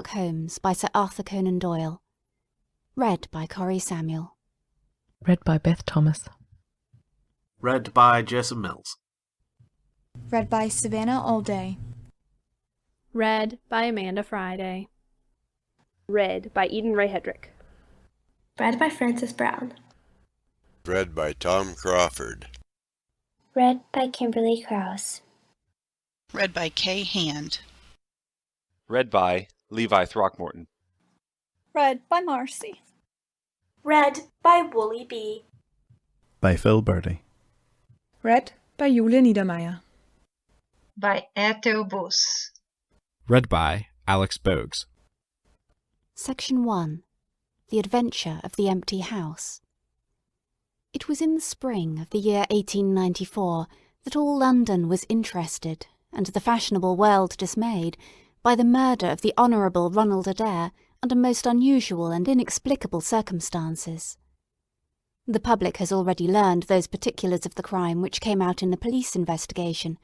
Holmes by Sir Arthur Conan Doyle. Read by Corrie Samuel. Read by Beth Thomas. Read by Jason Mills. Read by Savannah Allday. Read by Amanda Friday. Read by Eden Ray Hedrick. Read by Frances Brown. Read by Tom Crawford. Read by Kimberly Krause. Read by Kay Hand. Read by Levi Throckmorton. Read by Marcy. Read by Wooly B. By Phil Birdie. Read by Julia Niedermeyer. By Audiobook. Read by Alex Bogues. Section 1. The Adventure of the Empty House. It was in the spring of the year 1894 that all London was interested, and the fashionable world dismayed, by the murder of the Honourable Ronald Adair under most unusual and inexplicable circumstances. The public has already learned those particulars of the crime which came out in the police investigation,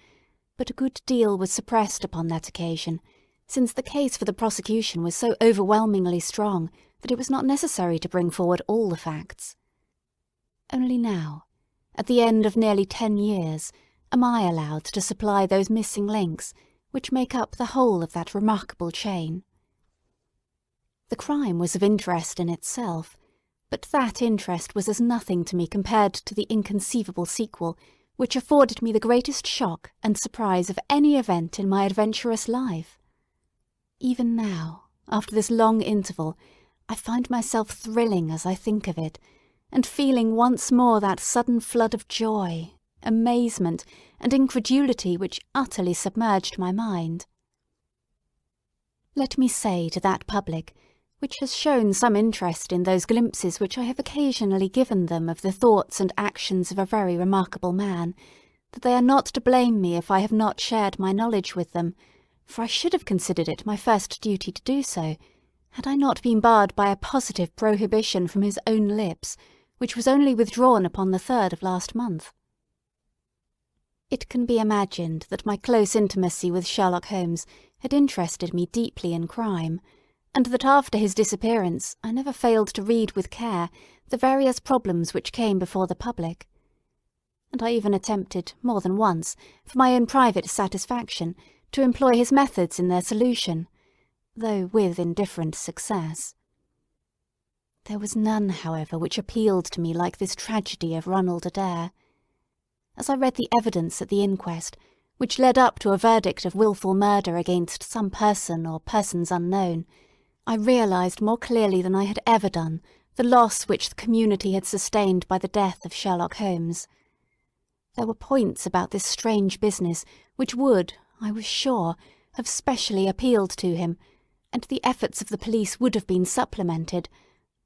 but a good deal was suppressed upon that occasion, since the case for the prosecution was so overwhelmingly strong that it was not necessary to bring forward all the facts. Only now, at the end of nearly 10 years, am I allowed to supply those missing links which make up the whole of that remarkable chain. The crime was of interest in itself, but that interest was as nothing to me compared to the inconceivable sequel which afforded me the greatest shock and surprise of any event in my adventurous life. Even now, after this long interval, I find myself thrilling as I think of it, and feeling once more that sudden flood of joy, amazement, and incredulity which utterly submerged my mind. Let me say to that public, which has shown some interest in those glimpses which I have occasionally given them of the thoughts and actions of a very remarkable man, that they are not to blame me if I have not shared my knowledge with them, for I should have considered it my first duty to do so, had I not been barred by a positive prohibition from his own lips, which was only withdrawn upon the 3rd of last month. It can be imagined that my close intimacy with Sherlock Holmes had interested me deeply in crime, and that after his disappearance I never failed to read with care the various problems which came before the public. And I even attempted, more than once, for my own private satisfaction, to employ his methods in their solution, though with indifferent success. There was none, however, which appealed to me like this tragedy of Ronald Adair. As I read the evidence at the inquest, which led up to a verdict of wilful murder against some person or persons unknown, I realised more clearly than I had ever done the loss which the community had sustained by the death of Sherlock Holmes. There were points about this strange business which would, I was sure, have specially appealed to him, and the efforts of the police would have been supplemented,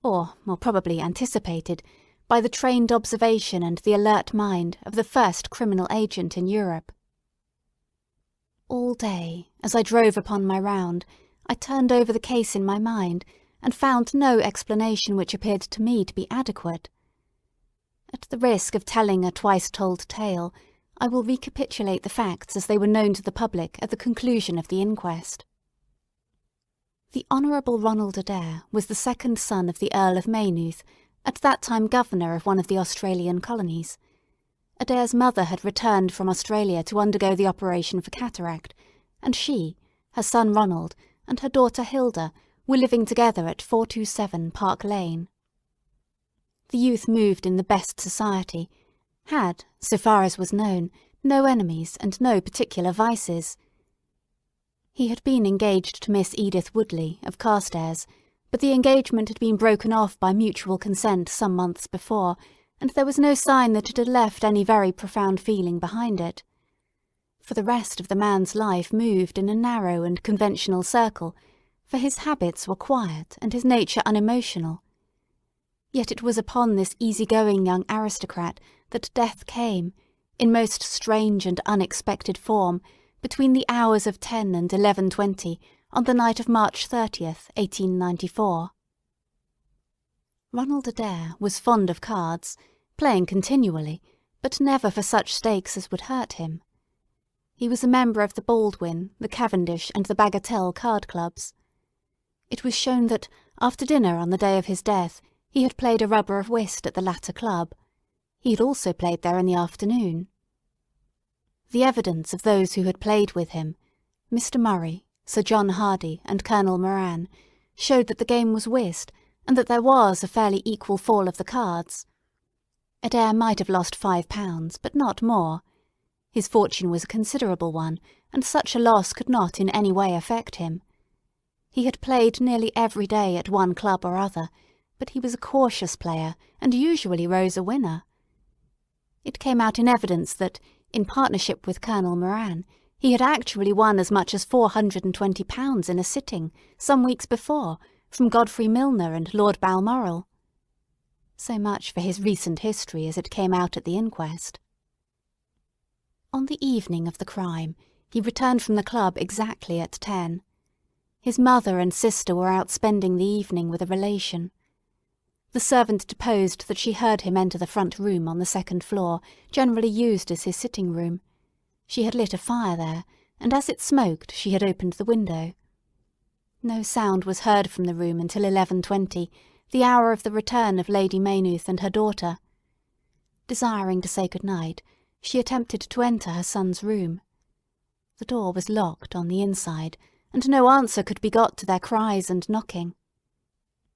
or more probably anticipated, by the trained observation and the alert mind of the first criminal agent in Europe. All day, as I drove upon my round, I turned over the case in my mind, and found no explanation which appeared to me to be adequate. At the risk of telling a twice-told tale, I will recapitulate the facts as they were known to the public at the conclusion of the inquest. The Honourable Ronald Adair was the second son of the Earl of Maynooth, at that time governor of one of the Australian colonies. Adair's mother had returned from Australia to undergo the operation for cataract, and she, her son Ronald, and her daughter Hilda were living together at 427 Park Lane. The youth moved in the best society, had, so far as was known, no enemies and no particular vices. He had been engaged to Miss Edith Woodley, of Carstairs, but the engagement had been broken off by mutual consent some months before, and there was no sign that it had left any very profound feeling behind it. For the rest of the man's life moved in a narrow and conventional circle, for his habits were quiet and his nature unemotional. Yet it was upon this easy-going young aristocrat that death came, in most strange and unexpected form, between the hours of 10 and 11:20 on the night of March 30th, 1894. Ronald Adair was fond of cards, playing continually, but never for such stakes as would hurt him. He was a member of the Baldwin, the Cavendish, and the Bagatelle card clubs. It was shown that, after dinner on the day of his death, he had played a rubber of whist at the latter club. He had also played there in the afternoon. The evidence of those who had played with him, Mr. Murray, Sir John Hardy, and Colonel Moran, showed that the game was whist, and that there was a fairly equal fall of the cards. Adair might have lost £5, but not more. His fortune was a considerable one, and such a loss could not in any way affect him. He had played nearly every day at one club or other, but he was a cautious player, and usually rose a winner. It came out in evidence that, in partnership with Colonel Moran, he had actually won as much as £420 in a sitting, some weeks before, from Godfrey Milner and Lord Balmoral. So much for his recent history as it came out at the inquest. On the evening of the crime, he returned from the club exactly at 10. His mother and sister were out spending the evening with a relation. The servant deposed that she heard him enter the front room on the second floor, generally used as his sitting room. She had lit a fire there, and as it smoked she had opened the window. No sound was heard from the room until 11:20, the hour of the return of Lady Maynooth and her daughter. Desiring to say good-night, she attempted to enter her son's room. The door was locked on the inside, and no answer could be got to their cries and knocking.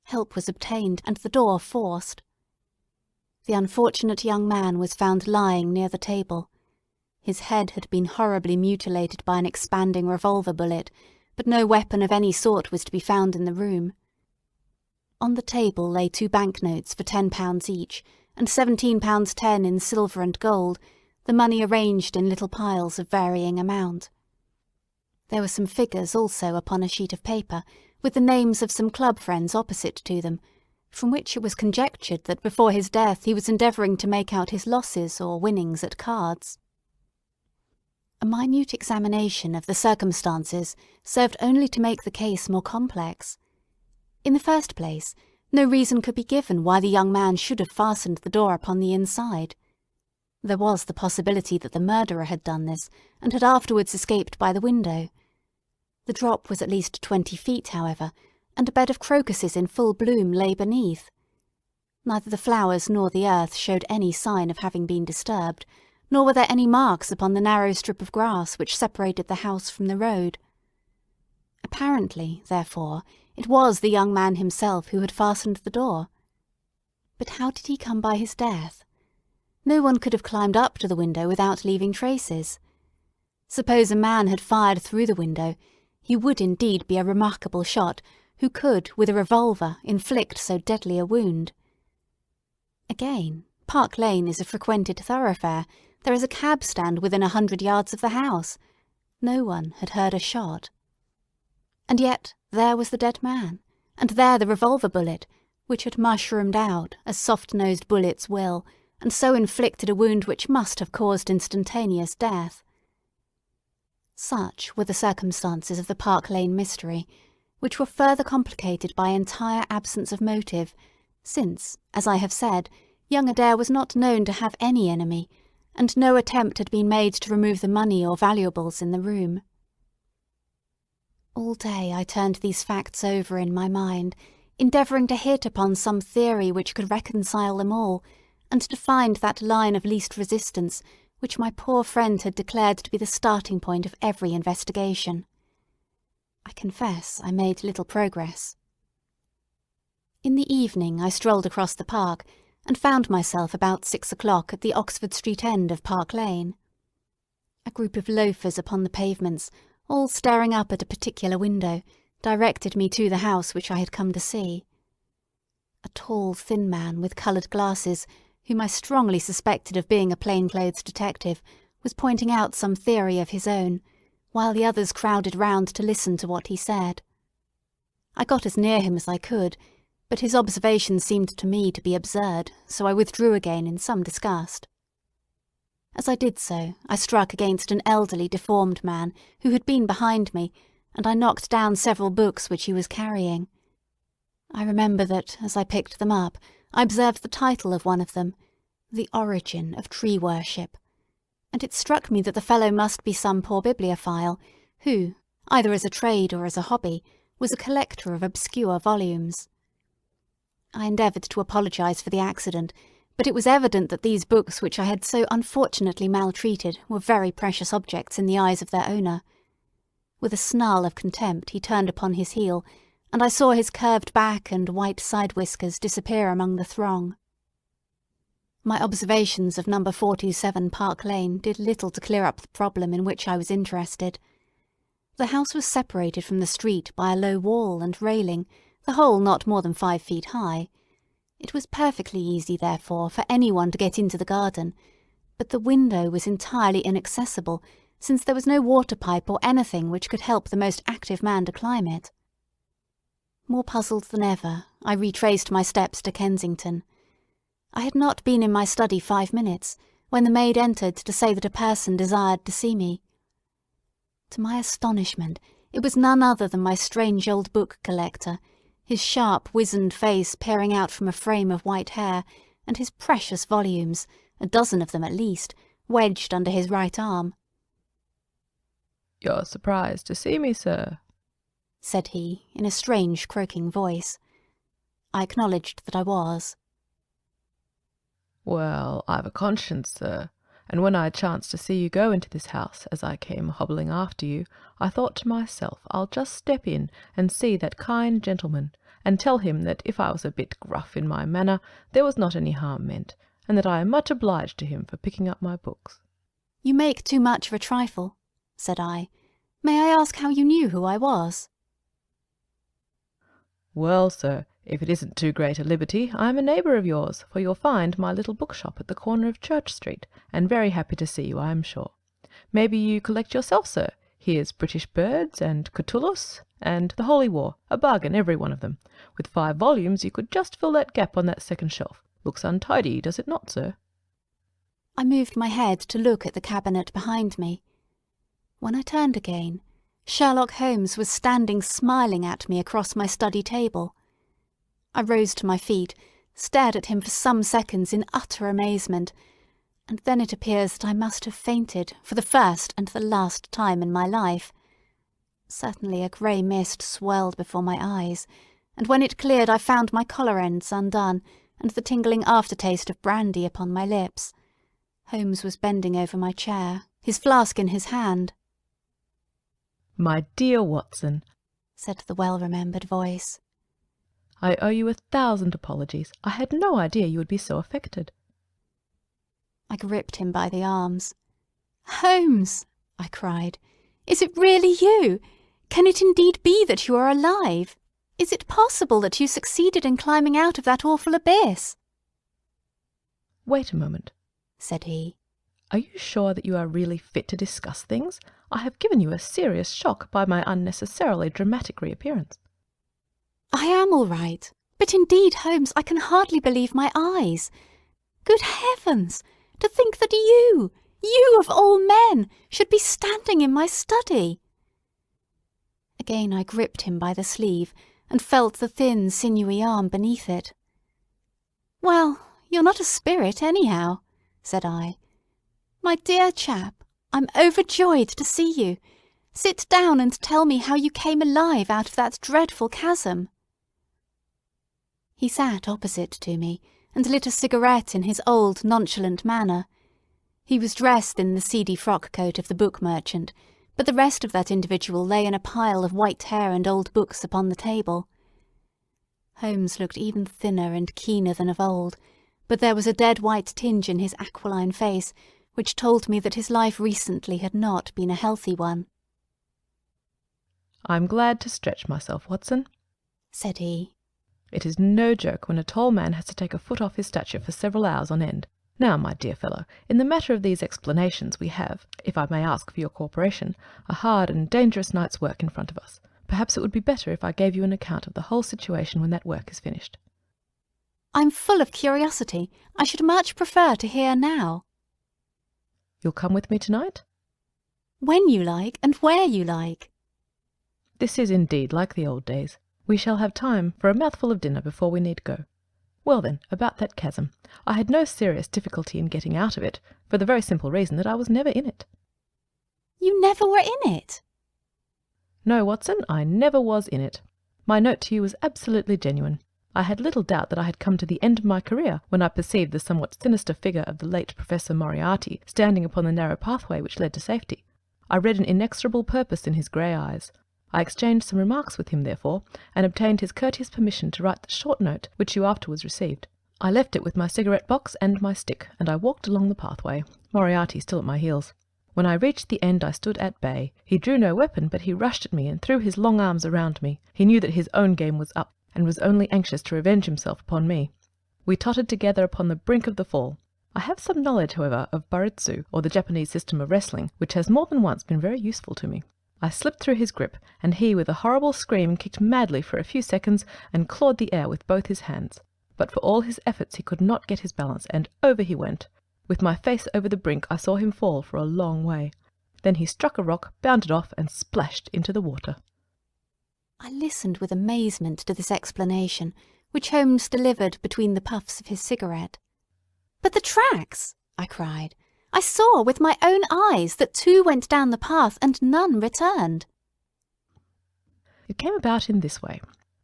Help was obtained, and the door forced. The unfortunate young man was found lying near the table. His head had been horribly mutilated by an expanding revolver bullet, but no weapon of any sort was to be found in the room. On the table lay 2 banknotes for £10 each, and £17.10 in silver and gold, the money arranged in little piles of varying amount. There were some figures also upon a sheet of paper, with the names of some club friends opposite to them, from which it was conjectured that before his death he was endeavouring to make out his losses or winnings at cards. A minute examination of the circumstances served only to make the case more complex. In the first place, no reason could be given why the young man should have fastened the door upon the inside. There was the possibility that the murderer had done this, and had afterwards escaped by the window. The drop was at least 20 feet, however, and a bed of crocuses in full bloom lay beneath. Neither the flowers nor the earth showed any sign of having been disturbed, nor were there any marks upon the narrow strip of grass which separated the house from the road. Apparently, therefore, it was the young man himself who had fastened the door. But how did he come by his death? No one could have climbed up to the window without leaving traces. Suppose a man had fired through the window, he would indeed be a remarkable shot, who could, with a revolver, inflict so deadly a wound. Again, Park Lane is a frequented thoroughfare. There is a cab stand within 100 yards of the house. No one had heard a shot. And yet there was the dead man, and there the revolver bullet, which had mushroomed out, as soft-nosed bullets will, and so inflicted a wound which must have caused instantaneous death. Such were the circumstances of the Park Lane mystery, which were further complicated by entire absence of motive, since, as I have said, young Adair was not known to have any enemy, and no attempt had been made to remove the money or valuables in the room. All day I turned these facts over in my mind, endeavouring to hit upon some theory which could reconcile them all, and to find that line of least resistance which my poor friend had declared to be the starting point of every investigation. I confess I made little progress. In the evening I strolled across the park, and found myself about 6 o'clock at the Oxford Street end of Park Lane. A group of loafers upon the pavements, all staring up at a particular window, directed me to the house which I had come to see. A tall, thin man with coloured glasses, whom I strongly suspected of being a plain-clothes detective, was pointing out some theory of his own, while the others crowded round to listen to what he said. I got as near him as I could, but his observations seemed to me to be absurd, so I withdrew again in some disgust. As I did so, I struck against an elderly, deformed man who had been behind me, and I knocked down several books which he was carrying. I remember that, as I picked them up, I observed the title of one of them, The Origin of Tree Worship, and it struck me that the fellow must be some poor bibliophile, who, either as a trade or as a hobby, was a collector of obscure volumes. I endeavoured to apologise for the accident, but it was evident that these books which I had so unfortunately maltreated were very precious objects in the eyes of their owner. With a snarl of contempt he turned upon his heel, and I saw his curved back and white side whiskers disappear among the throng. My observations of No. 427 Park Lane did little to clear up the problem in which I was interested. The house was separated from the street by a low wall and railing, the whole not more than 5 feet high. It was perfectly easy, therefore, for anyone to get into the garden, but the window was entirely inaccessible, since there was no water pipe or anything which could help the most active man to climb it. More puzzled than ever, I retraced my steps to Kensington. I had not been in my study 5 minutes, when the maid entered to say that a person desired to see me. To my astonishment, it was none other than my strange old book collector, his sharp, wizened face peering out from a frame of white hair, and his precious volumes, a dozen of them at least, wedged under his right arm. "You're surprised to see me, sir," said he, in a strange, croaking voice. I acknowledged that I was. "Well, I've a conscience, sir, and when I chanced to see you go into this house as I came hobbling after you, I thought to myself, I'll just step in and see that kind gentleman, and tell him that if I was a bit gruff in my manner, there was not any harm meant, and that I am much obliged to him for picking up my books." "You make too much of a trifle," said I. "May I ask how you knew who I was?" "Well, sir, if it isn't too great a liberty, I am a neighbour of yours, for you'll find my little bookshop at the corner of Church Street, and very happy to see you, I am sure. Maybe you collect yourself, sir? Here's British Birds, and Catullus, and the Holy War, a bargain, every one of them. With 5 volumes you could just fill that gap on that second shelf. Looks untidy, does it not, sir?" I moved my head to look at the cabinet behind me. When I turned again, Sherlock Holmes was standing smiling at me across my study table. I rose to my feet, stared at him for some seconds in utter amazement, and then it appears that I must have fainted for the first and the last time in my life. Certainly a grey mist swirled before my eyes, and when it cleared I found my collar ends undone, and the tingling aftertaste of brandy upon my lips. Holmes was bending over my chair, his flask in his hand. "My dear Watson," said the well-remembered voice, "I owe you 1,000 apologies. I had no idea you would be so affected." I gripped him by the arms. "Holmes," I cried, "is it really you? Can it indeed be that you are alive? Is it possible that you succeeded in climbing out of that awful abyss?" "Wait a moment," said he. "Are you sure that you are really fit to discuss things? I have given you a serious shock by my unnecessarily dramatic reappearance." "I am all right. But indeed, Holmes, I can hardly believe my eyes. Good heavens! To think that you of all men, should be standing in my study!" Again I gripped him by the sleeve, and felt the thin, sinewy arm beneath it. "Well, you're not a spirit, anyhow," said I. "My dear chap, I'm overjoyed to see you. Sit down and tell me how you came alive out of that dreadful chasm." He sat opposite to me, and lit a cigarette in his old, nonchalant manner. He was dressed in the seedy frock-coat of the book merchant, but the rest of that individual lay in a pile of white hair and old books upon the table. Holmes looked even thinner and keener than of old, but there was a dead-white tinge in his aquiline face, which told me that his life recently had not been a healthy one. "I'm glad to stretch myself, Watson," said he. "It is no joke when a tall man has to take a foot off his stature for several hours on end. Now, my dear fellow, in the matter of these explanations we have, if I may ask for your cooperation, a hard and dangerous night's work in front of us. Perhaps it would be better if I gave you an account of the whole situation when that work is finished." "I'm full of curiosity. I should much prefer to hear now." "You'll come with me tonight?" "When you like, and where you like." "This is indeed like the old days. We shall have time for a mouthful of dinner before we need go. Well then, about that chasm. I had no serious difficulty in getting out of it, for the very simple reason that I was never in it." "You never were in it?" No, Watson, I never was in it. My note to you was absolutely genuine. I had little doubt that I had come to the end of my career when I perceived the somewhat sinister figure of the late Professor Moriarty standing upon the narrow pathway which led to safety. I read an inexorable purpose in his grey eyes. I exchanged some remarks with him, therefore, and obtained his courteous permission to write the short note which you afterwards received. I left it with my cigarette box and my stick, and I walked along the pathway, Moriarty still at my heels. When I reached the end I stood at bay. He drew no weapon, but he rushed at me and threw his long arms around me. He knew that his own game was up, and was only anxious to revenge himself upon me. We tottered together upon the brink of the fall. I have some knowledge, however, of baritsu, or the Japanese system of wrestling, which has more than once been very useful to me. I slipped through his grip, and he, with a horrible scream, kicked madly for a few seconds and clawed the air with both his hands. But for all his efforts he could not get his balance, and over he went. With my face over the brink I saw him fall for a long way. Then he struck a rock, bounded off, and splashed into the water. I listened with amazement to this explanation, which Holmes delivered between the puffs of his cigarette. "But the tracks!" I cried. "I saw with my own eyes that 2 went down the path and none returned." It came about in this way.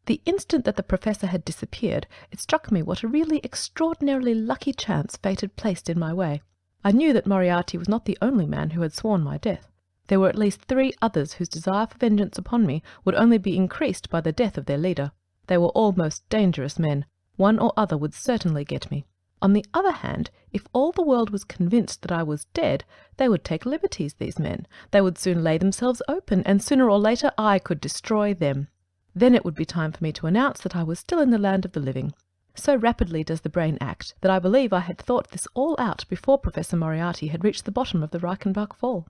The instant that the Professor had disappeared, it struck me what a really extraordinarily lucky chance fate had placed in my way. I knew that Moriarty was not the only man who had sworn my death. There were at least 3 others whose desire for vengeance upon me would only be increased by the death of their leader. They were all most dangerous men. One or other would certainly get me. On the other hand, if all the world was convinced that I was dead, they would take liberties, these men. They would soon lay themselves open, and sooner or later I could destroy them. Then it would be time for me to announce that I was still in the land of the living. So rapidly does the brain act that I believe I had thought this all out before Professor Moriarty had reached the bottom of the Reichenbach Fall.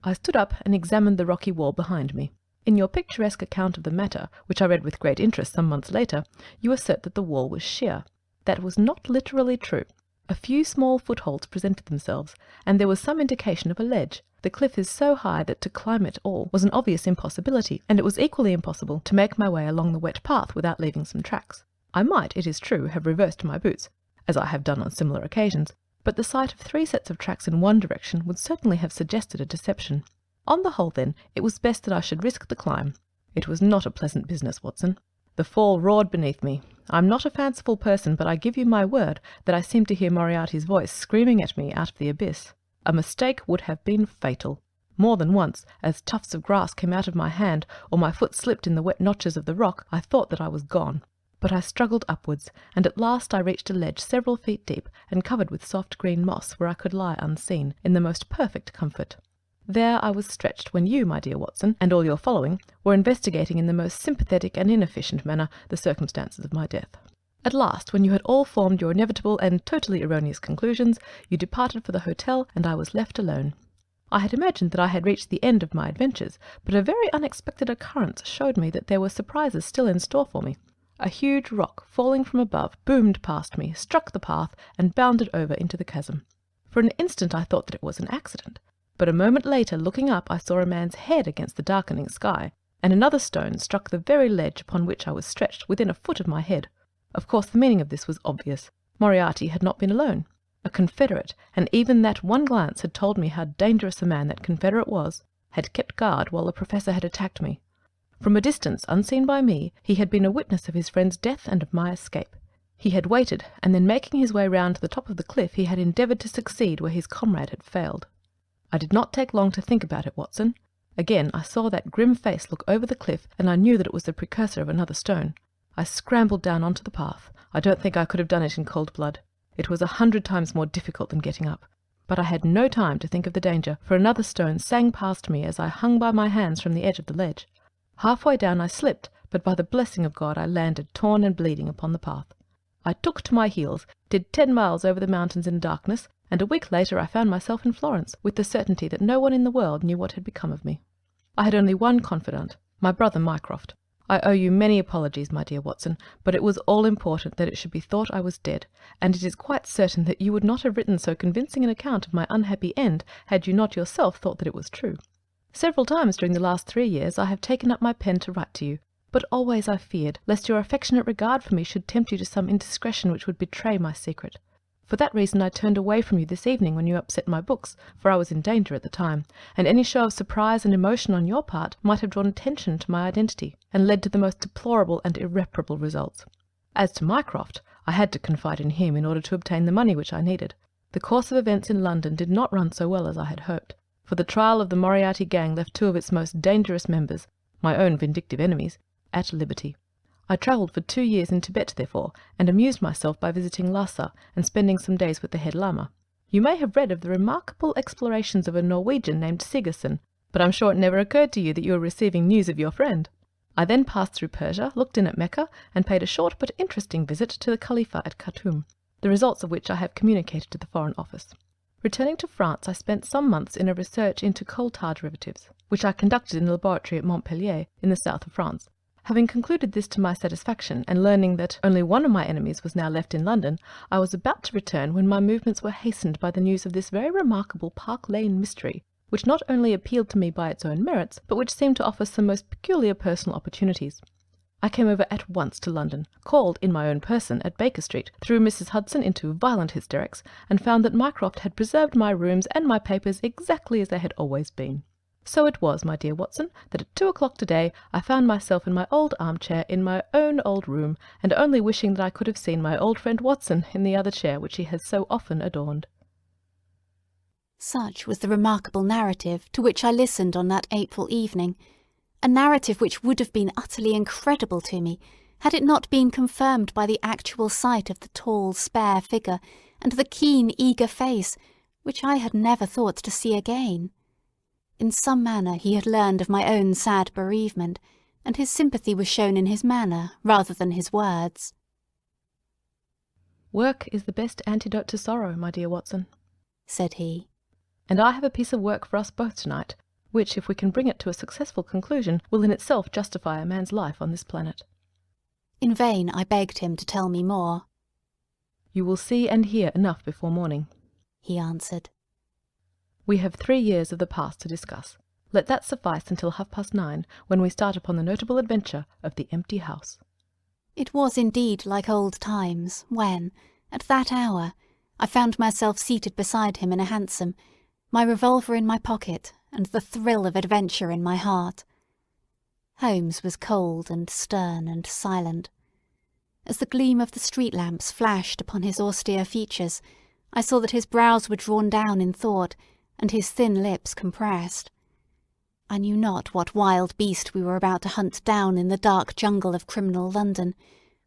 I stood up and examined the rocky wall behind me. In your picturesque account of the matter, which I read with great interest some months later, you assert that the wall was sheer. That was not literally true. A few small footholds presented themselves, and there was some indication of a ledge. The cliff is so high that to climb it all was an obvious impossibility, and it was equally impossible to make my way along the wet path without leaving some tracks. I might, it is true, have reversed my boots, as I have done on similar occasions, but the sight of 3 sets of tracks in one direction would certainly have suggested a deception. On the whole, then, it was best that I should risk the climb. It was not a pleasant business, Watson. The fall roared beneath me. I am not a fanciful person, but I give you my word that I seemed to hear Moriarty's voice screaming at me out of the abyss. A mistake would have been fatal. More than once, as tufts of grass came out of my hand, or my foot slipped in the wet notches of the rock, I thought that I was gone. But I struggled upwards, and at last I reached a ledge several feet deep and covered with soft green moss, where I could lie unseen, in the most perfect comfort. There I was stretched when you, my dear Watson, and all your following, were investigating in the most sympathetic and inefficient manner the circumstances of my death. At last, when you had all formed your inevitable and totally erroneous conclusions, you departed for the hotel, and I was left alone. I had imagined that I had reached the end of my adventures, but a very unexpected occurrence showed me that there were surprises still in store for me. A huge rock, falling from above, boomed past me, struck the path, and bounded over into the chasm. For an instant I thought that it was an accident, but a moment later, looking up, I saw a man's head against the darkening sky, and another stone struck the very ledge upon which I was stretched within a foot of my head. Of course the meaning of this was obvious. Moriarty had not been alone. A confederate, and even that one glance had told me how dangerous a man that confederate was, had kept guard while the Professor had attacked me. From a distance, unseen by me, he had been a witness of his friend's death and of my escape. He had waited, and then making his way round to the top of the cliff, he had endeavoured to succeed where his comrade had failed. I did not take long to think about it, Watson. Again I saw that grim face look over the cliff, and I knew that it was the precursor of another stone. I scrambled down onto the path. I don't think I could have done it in cold blood. It was 100 times more difficult than getting up. But I had no time to think of the danger, for another stone sang past me as I hung by my hands from the edge of the ledge. Halfway down I slipped, but by the blessing of God I landed torn and bleeding upon the path. I took to my heels, did 10 miles over the mountains in darkness, and a week later I found myself in Florence, with the certainty that no one in the world knew what had become of me. I had only one confidant, my brother Mycroft. I owe you many apologies, my dear Watson, but it was all important that it should be thought I was dead, and it is quite certain that you would not have written so convincing an account of my unhappy end had you not yourself thought that it was true. Several times during the last 3 years I have taken up my pen to write to you, but always I feared lest your affectionate regard for me should tempt you to some indiscretion which would betray my secret. For that reason I turned away from you this evening when you upset my books, for I was in danger at the time, and any show of surprise and emotion on your part might have drawn attention to my identity, and led to the most deplorable and irreparable results. As to Mycroft, I had to confide in him in order to obtain the money which I needed. The course of events in London did not run so well as I had hoped, for the trial of the Moriarty gang left 2 of its most dangerous members, my own vindictive enemies, at liberty. I travelled for 2 years in Tibet, therefore, and amused myself by visiting Lhasa and spending some days with the head lama. You may have read of the remarkable explorations of a Norwegian named Sigerson, but I'm sure it never occurred to you that you were receiving news of your friend. I then passed through Persia, looked in at Mecca, and paid a short but interesting visit to the Khalifa at Khartoum, the results of which I have communicated to the Foreign Office. Returning to France, I spent some months in a research into coal tar derivatives, which I conducted in a laboratory at Montpellier, in the south of France. Having concluded this to my satisfaction, and learning that only one of my enemies was now left in London, I was about to return when my movements were hastened by the news of this very remarkable Park Lane mystery, which not only appealed to me by its own merits, but which seemed to offer some most peculiar personal opportunities. I came over at once to London, called in my own person at Baker Street, threw Mrs. Hudson into violent hysterics, and found that Mycroft had preserved my rooms and my papers exactly as they had always been. So it was, my dear Watson, that at 2 o'clock today I found myself in my old armchair in my own old room, and only wishing that I could have seen my old friend Watson in the other chair which he has so often adorned. Such was the remarkable narrative to which I listened on that April evening, a narrative which would have been utterly incredible to me had it not been confirmed by the actual sight of the tall, spare figure and the keen, eager face, which I had never thought to see again. In some manner he had learned of my own sad bereavement, and his sympathy was shown in his manner rather than his words. "Work is the best antidote to sorrow, my dear Watson," said he. "And I have a piece of work for us both tonight, which, if we can bring it to a successful conclusion, will in itself justify a man's life on this planet." In vain I begged him to tell me more. "You will see and hear enough before morning," he answered. "We have 3 years of the past to discuss. Let that suffice until 9:30, when we start upon the notable adventure of the empty house." It was indeed like old times, when, at that hour, I found myself seated beside him in a hansom, my revolver in my pocket, and the thrill of adventure in my heart. Holmes was cold and stern and silent. As the gleam of the street lamps flashed upon his austere features, I saw that his brows were drawn down in thought, and his thin lips compressed. I knew not what wild beast we were about to hunt down in the dark jungle of criminal London,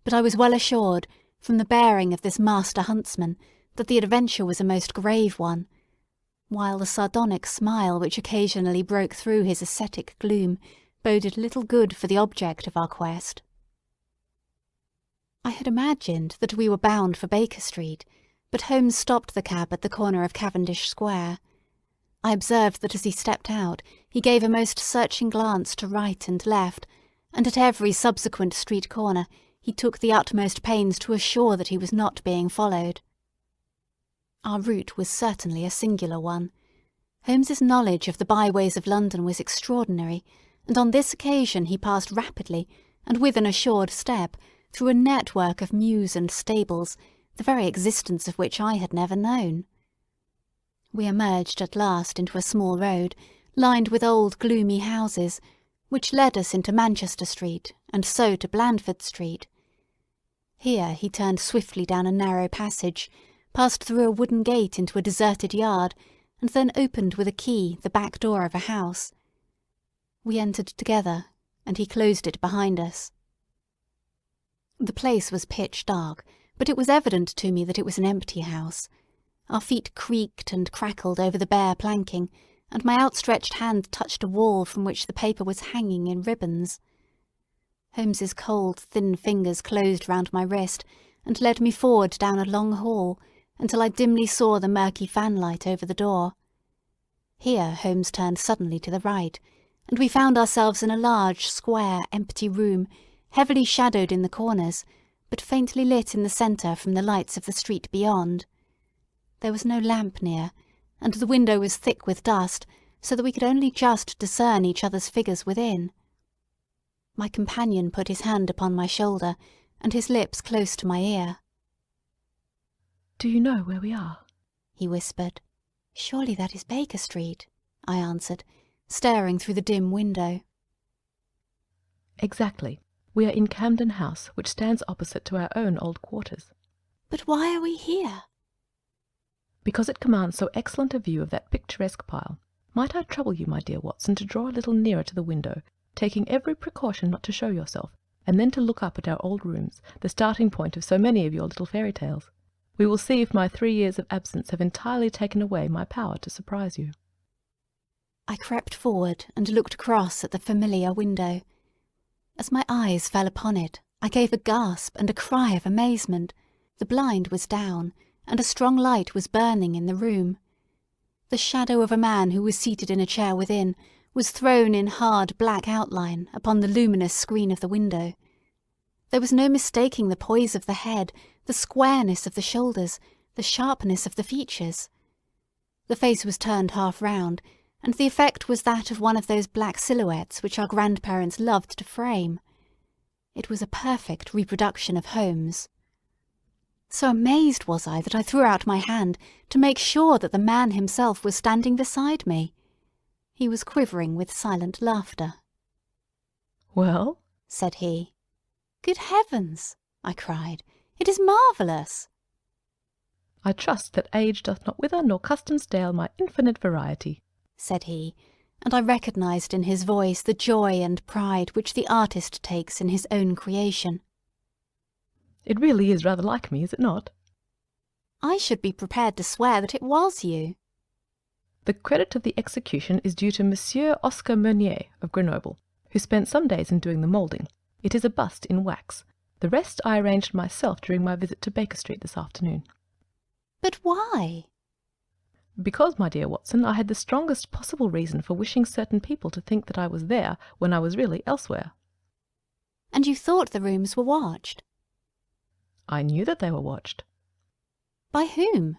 but I was well assured, from the bearing of this master huntsman, that the adventure was a most grave one, while the sardonic smile which occasionally broke through his ascetic gloom boded little good for the object of our quest. I had imagined that we were bound for Baker Street, but Holmes stopped the cab at the corner of Cavendish Square. I observed that as he stepped out, he gave a most searching glance to right and left, and at every subsequent street corner he took the utmost pains to assure that he was not being followed. Our route was certainly a singular one. Holmes's knowledge of the byways of London was extraordinary, and on this occasion he passed rapidly, and with an assured step, through a network of mews and stables, the very existence of which I had never known. We emerged at last into a small road, lined with old gloomy houses, which led us into Manchester Street, and so to Blandford Street. Here he turned swiftly down a narrow passage, passed through a wooden gate into a deserted yard, and then opened with a key the back door of a house. We entered together, and he closed it behind us. The place was pitch dark, but it was evident to me that it was an empty house. Our feet creaked and crackled over the bare planking, and my outstretched hand touched a wall from which the paper was hanging in ribbons. Holmes's cold, thin fingers closed round my wrist, and led me forward down a long hall, until I dimly saw the murky fanlight over the door. Here Holmes turned suddenly to the right, and we found ourselves in a large, square, empty room, heavily shadowed in the corners, but faintly lit in the centre from the lights of the street beyond. There was no lamp near, and the window was thick with dust, so that we could only just discern each other's figures within. My companion put his hand upon my shoulder, and his lips close to my ear. "Do you know where we are?" he whispered. "Surely that is Baker Street," I answered, staring through the dim window. "Exactly. We are in Camden House, which stands opposite to our own old quarters." "But why are we here?" "Because it commands so excellent a view of that picturesque pile. Might I trouble you, my dear Watson, to draw a little nearer to the window, taking every precaution not to show yourself, and then to look up at our old rooms, the starting point of so many of your little fairy tales? We will see if my 3 years of absence have entirely taken away my power to surprise you." I crept forward and looked across at the familiar window. As my eyes fell upon it, I gave a gasp and a cry of amazement. The blind was down, and a strong light was burning in the room. The shadow of a man who was seated in a chair within was thrown in hard black outline upon the luminous screen of the window. There was no mistaking the poise of the head, the squareness of the shoulders, the sharpness of the features. The face was turned half round, and the effect was that of one of those black silhouettes which our grandparents loved to frame. It was a perfect reproduction of Holmes. So amazed was I that I threw out my hand to make sure that the man himself was standing beside me. He was quivering with silent laughter. "Well?" said he. "Good heavens!" I cried. "It is marvellous!" "I trust that age doth not wither nor custom stale my infinite variety," said he, and I recognized in his voice the joy and pride which the artist takes in his own creation. "It really is rather like me, is it not?" "I should be prepared to swear that it was you." "The credit of the execution is due to Monsieur Oscar Meunier of Grenoble, who spent some days in doing the moulding. It is a bust in wax. The rest I arranged myself during my visit to Baker Street this afternoon." "But why?" "Because, my dear Watson, I had the strongest possible reason for wishing certain people to think that I was there when I was really elsewhere." "And you thought the rooms were watched?" "I knew that they were watched." "By whom?"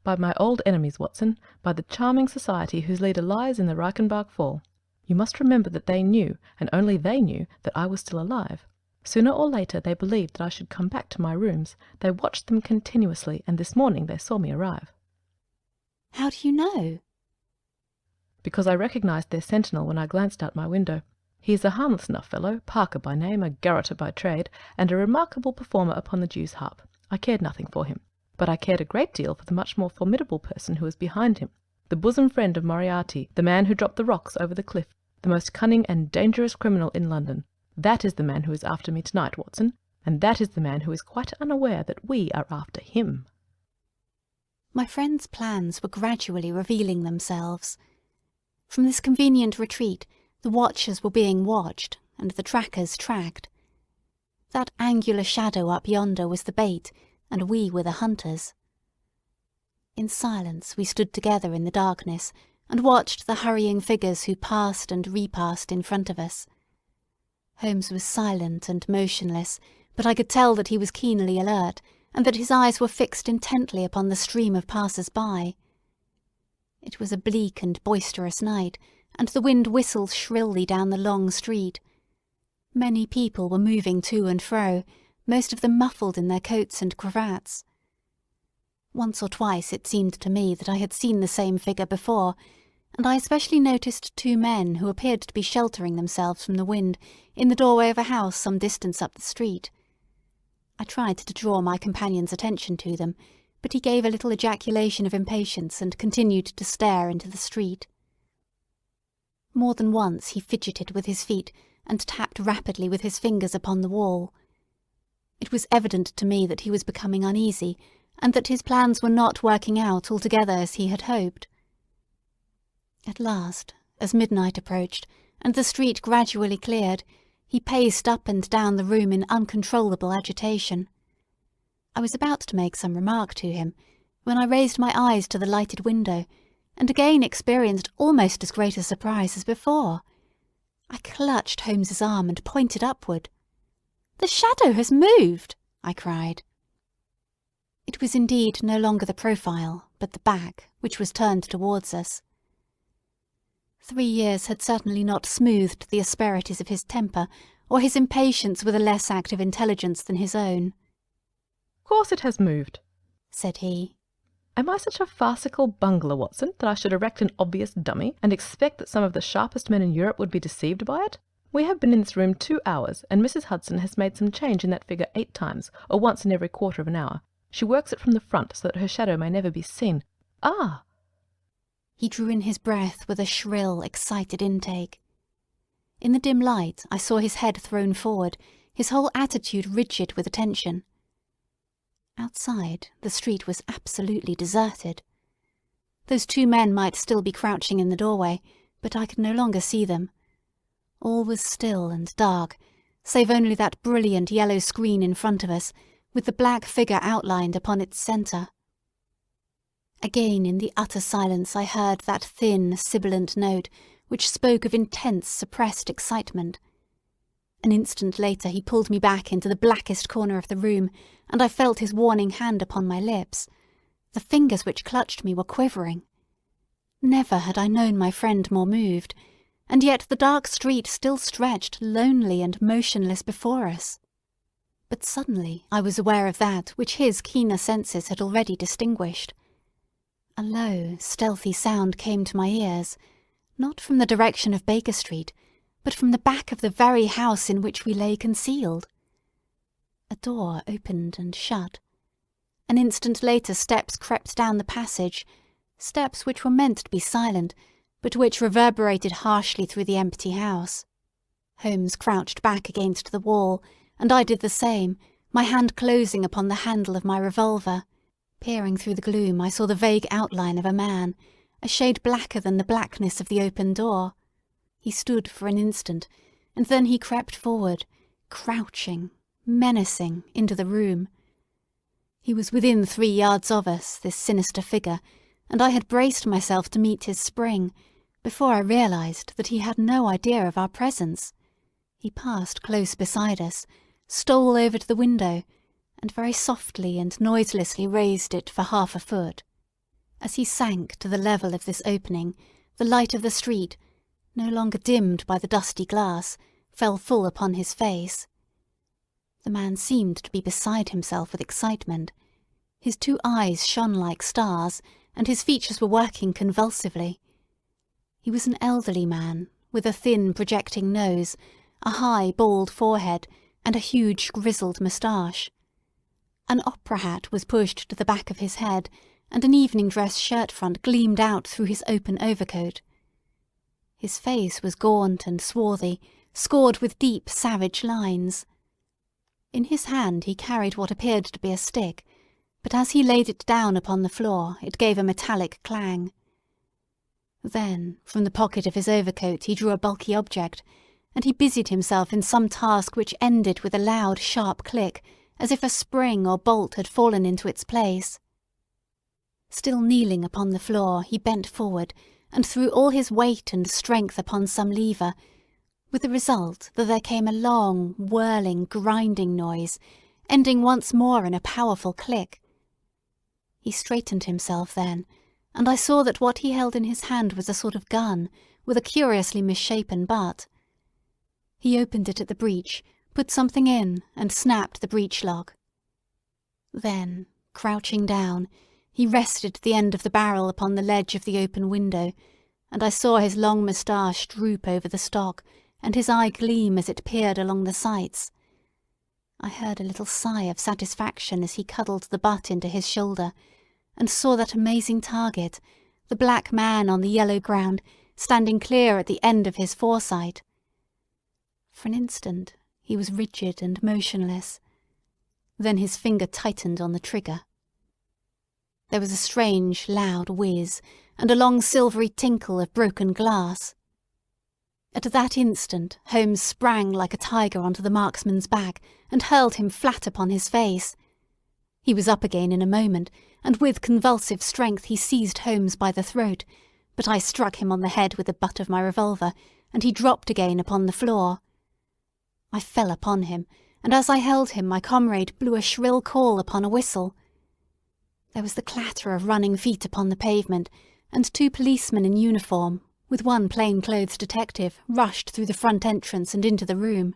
"By my old enemies, Watson, by the charming society whose leader lies in the Reichenbach Fall. You must remember that they knew, and only they knew, that I was still alive. Sooner or later they believed that I should come back to my rooms. They watched them continuously, and this morning they saw me arrive." "How do you know?" "Because I recognized their sentinel when I glanced out my window. He is a harmless enough fellow, Parker by name, a garrotter by trade, and a remarkable performer upon the Jew's harp. I cared nothing for him, but I cared a great deal for the much more formidable person who was behind him, the bosom friend of Moriarty, the man who dropped the rocks over the cliff, the most cunning and dangerous criminal in London. That is the man who is after me tonight, Watson, and that is the man who is quite unaware that we are after him." My friend's plans were gradually revealing themselves. From this convenient retreat, the watchers were being watched, and the trackers tracked. That angular shadow up yonder was the bait, and we were the hunters. In silence we stood together in the darkness, and watched the hurrying figures who passed and repassed in front of us. Holmes was silent and motionless, but I could tell that he was keenly alert, and that his eyes were fixed intently upon the stream of passers-by. It was a bleak and boisterous night, and the wind whistled shrilly down the long street. Many people were moving to and fro, most of them muffled in their coats and cravats. Once or twice it seemed to me that I had seen the same figure before, and I especially noticed 2 men who appeared to be sheltering themselves from the wind in the doorway of a house some distance up the street. I tried to draw my companion's attention to them, but he gave a little ejaculation of impatience and continued to stare into the street. More than once he fidgeted with his feet and tapped rapidly with his fingers upon the wall. It was evident to me that he was becoming uneasy, and that his plans were not working out altogether as he had hoped. At last, as midnight approached, and the street gradually cleared, he paced up and down the room in uncontrollable agitation. I was about to make some remark to him, when I raised my eyes to the lighted window, and again experienced almost as great a surprise as before. I clutched Holmes's arm and pointed upward. "The shadow has moved!" I cried. It was indeed no longer the profile, but the back, which was turned towards us. 3 years had certainly not smoothed the asperities of his temper, or his impatience with a less active intelligence than his own. "Of course it has moved," said he. Am I such a farcical bungler, Watson, that I should erect an obvious dummy, and expect that some of the sharpest men in Europe would be deceived by it? We have been in this room 2 hours, and Mrs. Hudson has made some change in that figure 8 times, or once in every quarter of an hour. She works it from the front so that her shadow may never be seen. Ah!" He drew in his breath with a shrill, excited intake. In the dim light I saw his head thrown forward, his whole attitude rigid with attention. Outside, the street was absolutely deserted. Those 2 men might still be crouching in the doorway, but I could no longer see them. All was still and dark, save only that brilliant yellow screen in front of us, with the black figure outlined upon its centre. Again in the utter silence I heard that thin, sibilant note which spoke of intense, suppressed excitement. An instant later he pulled me back into the blackest corner of the room, and I felt his warning hand upon my lips. The fingers which clutched me were quivering. Never had I known my friend more moved, and yet the dark street still stretched lonely and motionless before us. But suddenly I was aware of that which his keener senses had already distinguished. A low, stealthy sound came to my ears, not from the direction of Baker Street, but from the back of the very house in which we lay concealed. A door opened and shut. An instant later steps crept down the passage, steps which were meant to be silent, but which reverberated harshly through the empty house. Holmes crouched back against the wall, and I did the same, my hand closing upon the handle of my revolver. Peering through the gloom, I saw the vague outline of a man, a shade blacker than the blackness of the open door. He stood for an instant, and then he crept forward, crouching, menacing, into the room. He was within 3 yards of us, this sinister figure, and I had braced myself to meet his spring, before I realized that he had no idea of our presence. He passed close beside us, stole over to the window, and very softly and noiselessly raised it for half a foot. As he sank to the level of this opening, the light of the street, no longer dimmed by the dusty glass, fell full upon his face. The man seemed to be beside himself with excitement. His 2 eyes shone like stars, and his features were working convulsively. He was an elderly man, with a thin, projecting nose, a high, bald forehead, and a huge, grizzled moustache. An opera hat was pushed to the back of his head, and an evening dress shirt front gleamed out through his open overcoat. His face was gaunt and swarthy, scored with deep, savage lines. In his hand he carried what appeared to be a stick, but as he laid it down upon the floor, it gave a metallic clang. Then, from the pocket of his overcoat, he drew a bulky object, and he busied himself in some task which ended with a loud, sharp click, as if a spring or bolt had fallen into its place. Still kneeling upon the floor, he bent forward, and threw all his weight and strength upon some lever, with the result that there came a long, whirling, grinding noise, ending once more in a powerful click. He straightened himself then, and I saw that what he held in his hand was a sort of gun, with a curiously misshapen butt. He opened it at the breech, put something in, and snapped the breech lock. Then, crouching down, he rested the end of the barrel upon the ledge of the open window, and I saw his long moustache droop over the stock, and his eye gleam as it peered along the sights. I heard a little sigh of satisfaction as he cuddled the butt into his shoulder, and saw that amazing target, the black man on the yellow ground, standing clear at the end of his foresight. For an instant he was rigid and motionless. Then his finger tightened on the trigger. There was a strange, loud whiz, and a long silvery tinkle of broken glass. At that instant Holmes sprang like a tiger onto the marksman's back and hurled him flat upon his face. He was up again in a moment, and with convulsive strength he seized Holmes by the throat, but I struck him on the head with the butt of my revolver, and he dropped again upon the floor. I fell upon him, and as I held him my comrade blew a shrill call upon a whistle. There was the clatter of running feet upon the pavement, and 2 policemen in uniform, with 1 plain-clothes detective, rushed through the front entrance and into the room.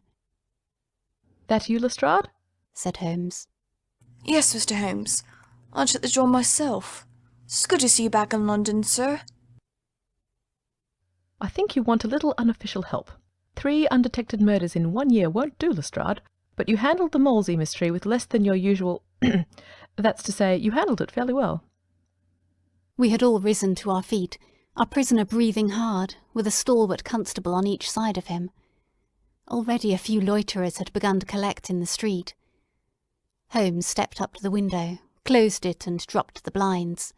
"That you, Lestrade?" said Holmes. Yes, Mr. Holmes. I'd shut the door myself. It's good to see you back in London, sir. I think you want a little unofficial help. 3 undetected murders in 1 year won't do, Lestrade, but you handled the Molesey mystery with less than your usual... That's to say, you handled it fairly well. We had all risen to our feet, our prisoner breathing hard, with a stalwart constable on each side of him. Already a few loiterers had begun to collect in the street. Holmes stepped up to the window, closed it and dropped the blinds.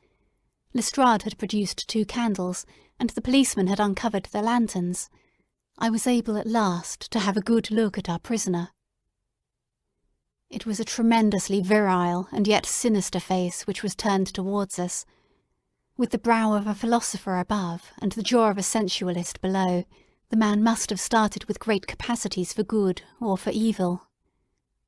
Lestrade had produced 2 candles, and the policeman had uncovered their lanterns. I was able at last to have a good look at our prisoner. It was a tremendously virile and yet sinister face which was turned towards us. With the brow of a philosopher above and the jaw of a sensualist below, the man must have started with great capacities for good or for evil.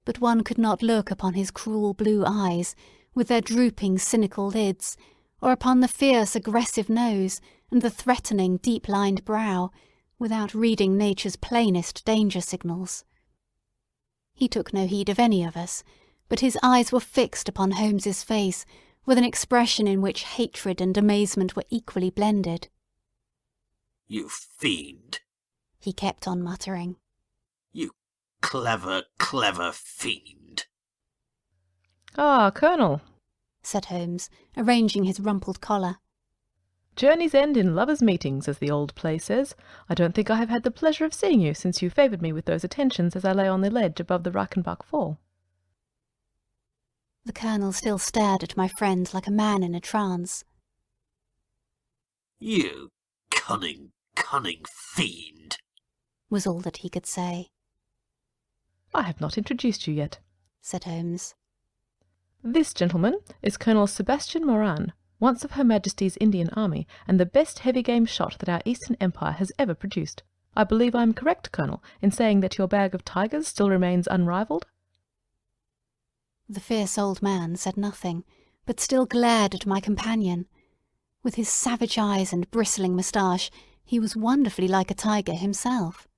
But one could not look upon his cruel blue eyes, with their drooping cynical lids, or upon the fierce aggressive nose and the threatening deep-lined brow, without reading nature's plainest danger signals. He took no heed of any of us, but his eyes were fixed upon Holmes's face with an expression in which hatred and amazement were equally blended. "You fiend," he kept on muttering. "You clever, clever fiend." "Ah, Colonel," said Holmes, arranging his rumpled collar. "Journeys end in lovers' meetings, as the old play says. I don't think I have had the pleasure of seeing you since you favoured me with those attentions as I lay on the ledge above the Reichenbach Fall." The Colonel still stared at my friend like a man in a trance. "You cunning, cunning fiend," was all that he could say. "I have not introduced you yet," said Holmes. "This, gentleman, is Colonel Sebastian Moran, once of Her Majesty's Indian Army, and the best heavy-game shot that our Eastern Empire has ever produced. I believe I am correct, Colonel, in saying that your bag of tigers still remains unrivalled?" The fierce old man said nothing, but still glared at my companion. With his savage eyes and bristling moustache, he was wonderfully like a tiger himself.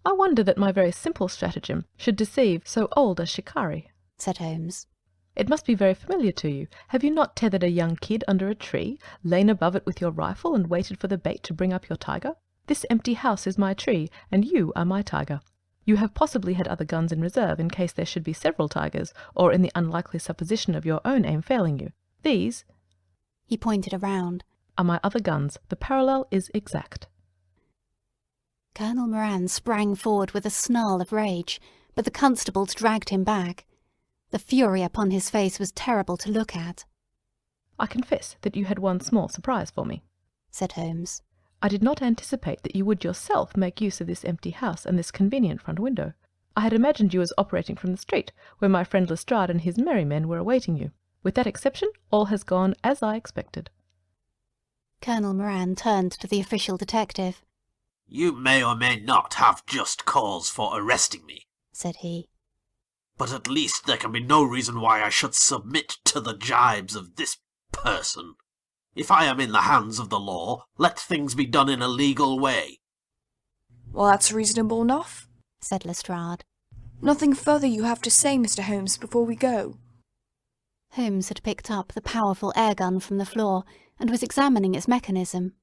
"I wonder that my very simple stratagem should deceive so old a shikari," said Holmes. "It must be very familiar to you. Have you not tethered a young kid under a tree, lain above it with your rifle, and waited for the bait to bring up your tiger? This empty house is my tree, and you are my tiger. You have possibly had other guns in reserve in case there should be several tigers, or in the unlikely supposition of your own aim failing you. These," he pointed around, "are my other guns. The parallel is exact." Colonel Moran sprang forward with a snarl of rage, but the constables dragged him back. The fury upon his face was terrible to look at. "I confess that you had one small surprise for me," said Holmes. "I did not anticipate that you would yourself make use of this empty house and this convenient front window. I had imagined you as operating from the street, where my friend Lestrade and his merry men were awaiting you. With that exception, all has gone as I expected." Colonel Moran turned to the official detective. "You may or may not have just cause for arresting me," said he. "but at least there can be no reason why I should submit to the gibes of this person. If I am in the hands of the law, let things be done in a legal way." "Well, that's reasonable enough," said Lestrade. "Nothing further you have to say, Mr. Holmes, before we go?" Holmes had picked up the powerful air gun from the floor and was examining its mechanism.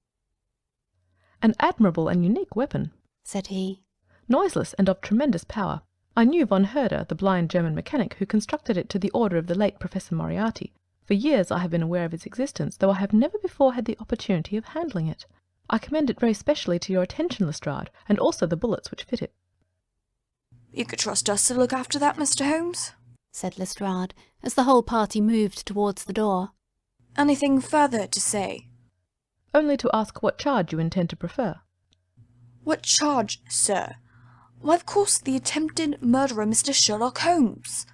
"An admirable and unique weapon," said he. "Noiseless and of tremendous power. I knew von Herder, the blind German mechanic who constructed it to the order of the late Professor Moriarty. For years I have been aware of its existence, though I have never before had the opportunity of handling it. I commend it very specially to your attention, Lestrade, and also the bullets which fit it." "You could trust us to look after that, Mr. Holmes," said Lestrade, as the whole party moved towards the door. "Anything further to say?" "Only to ask what charge you intend to prefer." "What charge, sir? Why, of course, the attempted murderer, Mr. Sherlock Holmes."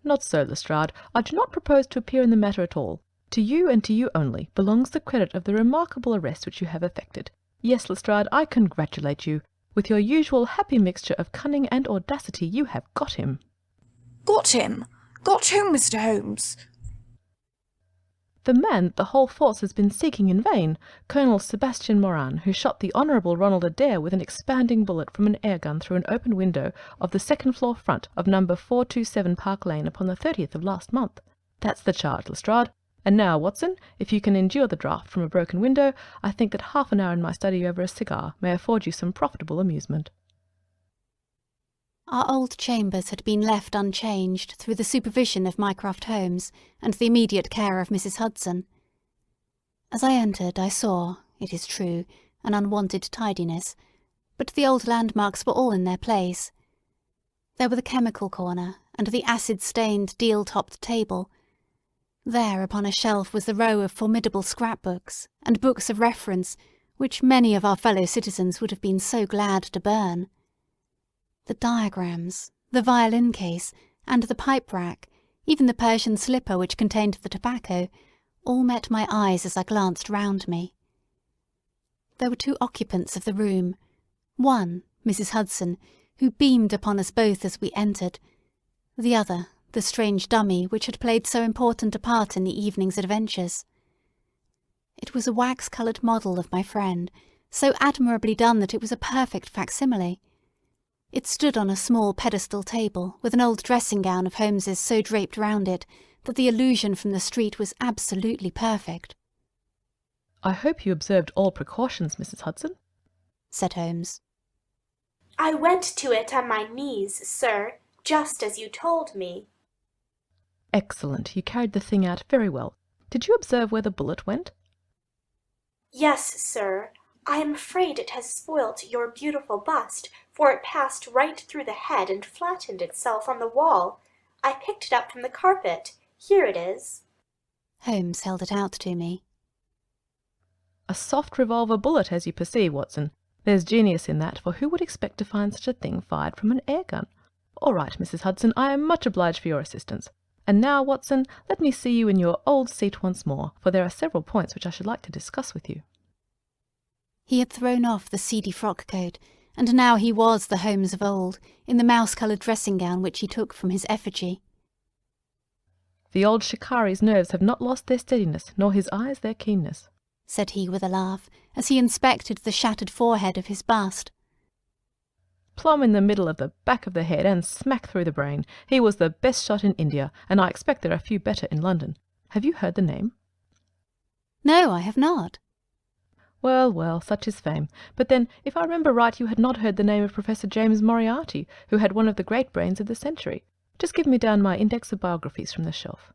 "Not so, Lestrade. I do not propose to appear in the matter at all. To you, and to you only, belongs the credit of the remarkable arrest which you have effected. Yes, Lestrade, I congratulate you. With your usual happy mixture of cunning and audacity, you have got him." "Got him? Got whom, Mr. Holmes?" "The man that the whole force has been seeking in vain, Colonel Sebastian Moran, who shot the Honourable Ronald Adair with an expanding bullet from an air-gun through an open window of the second-floor front of No. 427 Park Lane upon the 30th of last month. That's the charge, Lestrade. And now, Watson, if you can endure the draught from a broken window, I think that half an hour in my study over a cigar may afford you some profitable amusement. Our old chambers had been left unchanged through the supervision of Mycroft Holmes and the immediate care of Mrs. Hudson. As I entered, I saw, it is true, an unwonted tidiness, but the old landmarks were all in their place. There were the chemical corner and the acid-stained deal-topped table. There upon a shelf was the row of formidable scrapbooks and books of reference which many of our fellow citizens would have been so glad to burn. The diagrams, the violin case, and the pipe rack, even the Persian slipper which contained the tobacco, all met my eyes as I glanced round me. There were two occupants of the room. One, Mrs. Hudson, who beamed upon us both as we entered. The other, the strange dummy which had played so important a part in the evening's adventures. It was a wax-coloured model of my friend, so admirably done that it was a perfect facsimile. It stood on a small pedestal table, with an old dressing-gown of Holmes's so draped round it that the illusion from the street was absolutely perfect. "I hope you observed all precautions, Mrs. Hudson," said Holmes. "I went to it on my knees, sir, just as you told me." "Excellent. You carried the thing out very well. Did you observe where the bullet went?" "Yes, sir. I am afraid it has spoilt your beautiful bust, for it passed right through the head and flattened itself on the wall. I picked it up from the carpet. Here it is." Holmes held it out to me. "A soft revolver bullet, as you perceive, Watson. There's genius in that, for who would expect to find such a thing fired from an air gun? All right, Mrs. Hudson, I am much obliged for your assistance. And now, Watson, let me see you in your old seat once more, for there are several points which I should like to discuss with you." He had thrown off the seedy frock-coat, and now he was the Holmes of old, in the mouse-coloured dressing-gown which he took from his effigy. "The old shikari's nerves have not lost their steadiness, nor his eyes their keenness," said he with a laugh, as he inspected the shattered forehead of his bust. "Plumb in the middle of the back of the head and smack through the brain. He was the best shot in India, and I expect there are few better in London. Have you heard the name?" "No, I have not." "Well, well, such is fame. But then, if I remember right, you had not heard the name of Professor James Moriarty, who had one of the great brains of the century. Just give me down my index of biographies from the shelf."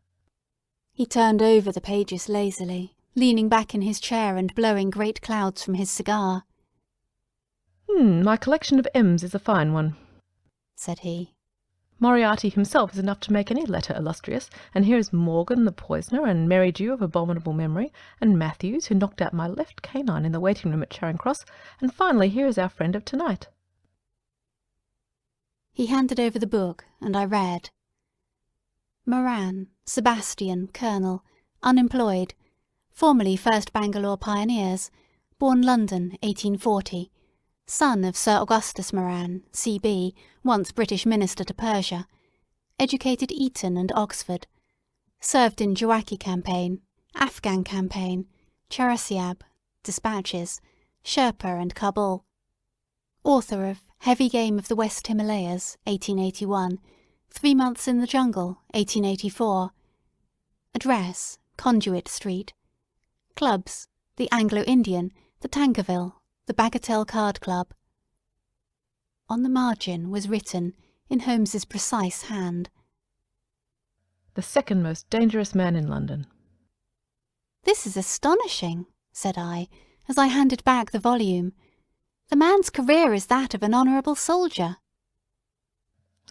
He turned over the pages lazily, leaning back in his chair and blowing great clouds from his cigar. My collection of M's is a fine one," said he. "Moriarty himself is enough to make any letter illustrious, and here is Morgan the poisoner, and Merridew of abominable memory, and Matthews, who knocked out my left canine in the waiting-room at Charing Cross, and finally here is our friend of tonight." He handed over the book, and I read. Moran, Sebastian, Colonel, unemployed, formerly 1st Bangalore Pioneers, born London, 1840, son of Sir Augustus Moran, C.B., once British Minister to Persia, educated Eton and Oxford, served in Jawaki Campaign, Afghan Campaign, Charasiab, Dispatches, Sherpa and Kabul, author of Heavy Game of the West Himalayas, 1881, 3 Months in the Jungle, 1884, address, Conduit Street, clubs, the Anglo-Indian, the Tankerville, the Bagatelle Card Club. On the margin was written, in Holmes's precise hand, "The second most dangerous man in London." "This is astonishing," said I, as I handed back the volume. "The man's career is that of an honourable soldier."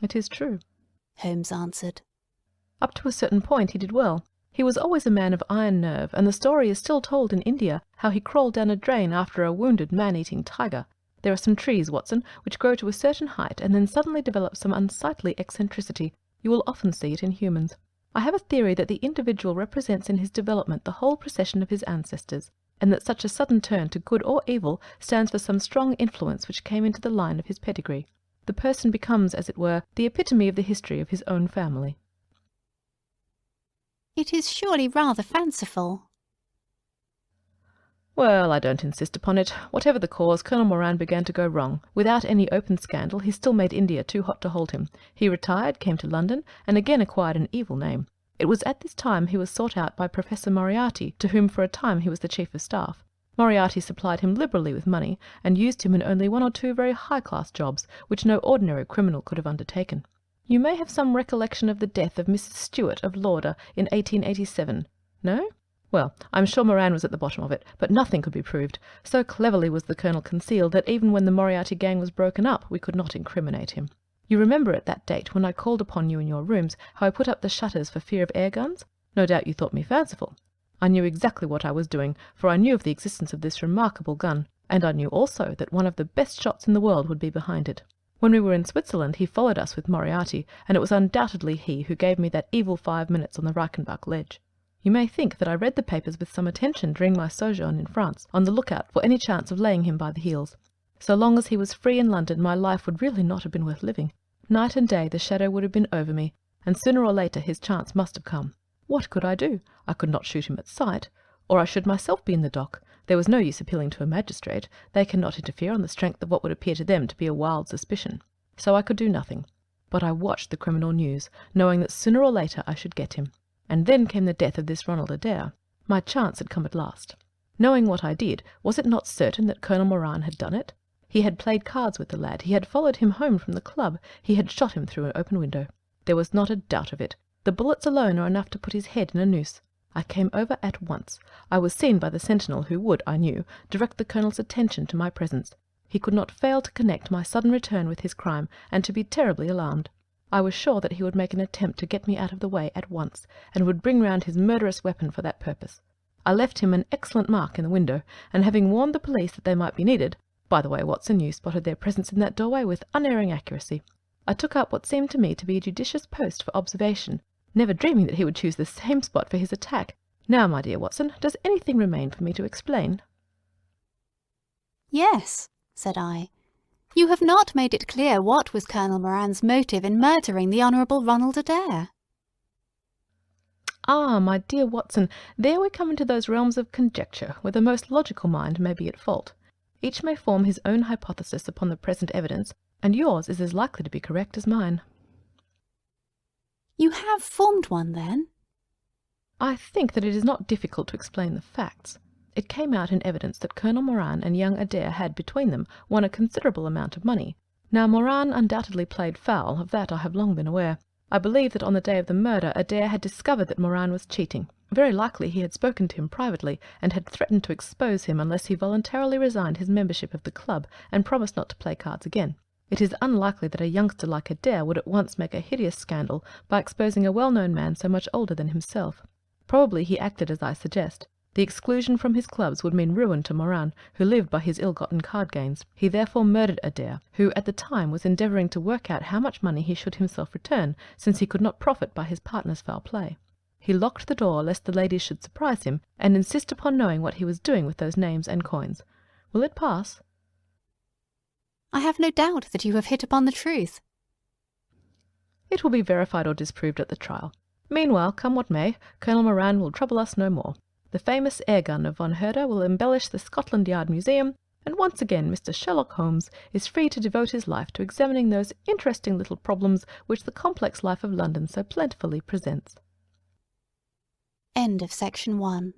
"It is true," Holmes answered. "Up to a certain point he did well. He was always a man of iron nerve, and the story is still told in India how he crawled down a drain after a wounded man-eating tiger. There are some trees, Watson, which grow to a certain height and then suddenly develop some unsightly eccentricity. You will often see it in humans. I have a theory that the individual represents in his development the whole procession of his ancestors, and that such a sudden turn to good or evil stands for some strong influence which came into the line of his pedigree. The person becomes, as it were, the epitome of the history of his own family." "It is surely rather fanciful." "Well, I don't insist upon it. Whatever the cause, Colonel Moran began to go wrong. Without any open scandal, he still made India too hot to hold him. He retired, came to London, and again acquired an evil name. It was at this time he was sought out by Professor Moriarty, to whom for a time he was the chief of staff. Moriarty supplied him liberally with money, and used him in only one or two very high-class jobs, which no ordinary criminal could have undertaken. You may have some recollection of the death of Mrs. Stewart of Lauder in 1887. No? Well, I'm sure Moran was at the bottom of it, but nothing could be proved. So cleverly was the colonel concealed that even when the Moriarty gang was broken up, we could not incriminate him. You remember at that date, when I called upon you in your rooms, how I put up the shutters for fear of air guns? No doubt you thought me fanciful. I knew exactly what I was doing, for I knew of the existence of this remarkable gun, and I knew also that one of the best shots in the world would be behind it. When we were in Switzerland, he followed us with Moriarty, and it was undoubtedly he who gave me that evil 5 minutes on the Reichenbach ledge. You may think that I read the papers with some attention during my sojourn in France, on the lookout for any chance of laying him by the heels. So long as he was free in London, my life would really not have been worth living. Night and day the shadow would have been over me, and sooner or later his chance must have come. What could I do? I could not shoot him at sight, or I should myself be in the dock. There was no use appealing to a magistrate. They cannot interfere on the strength of what would appear to them to be a wild suspicion. So I could do nothing. But I watched the criminal news, knowing that sooner or later I should get him. And then came the death of this Ronald Adair. My chance had come at last. Knowing what I did, was it not certain that Colonel Moran had done it? He had played cards with the lad, he had followed him home from the club, he had shot him through an open window. There was not a doubt of it. The bullets alone are enough to put his head in a noose. I came over at once. I was seen by the sentinel who would, I knew, direct the colonel's attention to my presence. He could not fail to connect my sudden return with his crime, and to be terribly alarmed. I was sure that he would make an attempt to get me out of the way at once, and would bring round his murderous weapon for that purpose. I left him an excellent mark in the window, and having warned the police that they might be needed— by the way, Watson, you spotted their presence in that doorway with unerring accuracy— I took up what seemed to me to be a judicious post for observation, never dreaming that he would choose the same spot for his attack. Now, my dear Watson, does anything remain for me to explain? Yes, said I. You have not made it clear what was Colonel Moran's motive in murdering the Honourable Ronald Adair. Ah, my dear Watson, there we come into those realms of conjecture where the most logical mind may be at fault. Each may form his own hypothesis upon the present evidence, and yours is as likely to be correct as mine. You have formed one, then? I think that it is not difficult to explain the facts. It came out in evidence that Colonel Moran and young Adair had between them won a considerable amount of money. Now Moran undoubtedly played foul, of that I have long been aware. I believe that on the day of the murder Adair had discovered that Moran was cheating. Very likely he had spoken to him privately, and had threatened to expose him unless he voluntarily resigned his membership of the club and promised not to play cards again. It is unlikely that a youngster like Adair would at once make a hideous scandal by exposing a well-known man so much older than himself. Probably he acted as I suggest. The exclusion from his clubs would mean ruin to Moran, who lived by his ill-gotten card gains. He therefore murdered Adair, who at the time was endeavouring to work out how much money he should himself return, since he could not profit by his partner's foul play. He locked the door lest the ladies should surprise him, and insist upon knowing what he was doing with those names and coins. Will it pass? I have no doubt that you have hit upon the truth. It will be verified or disproved at the trial. Meanwhile, come what may, Colonel Moran will trouble us no more. The famous air gun of von Herder will embellish the Scotland Yard Museum, and once again Mr. Sherlock Holmes is free to devote his life to examining those interesting little problems which the complex life of London so plentifully presents. End of section 1.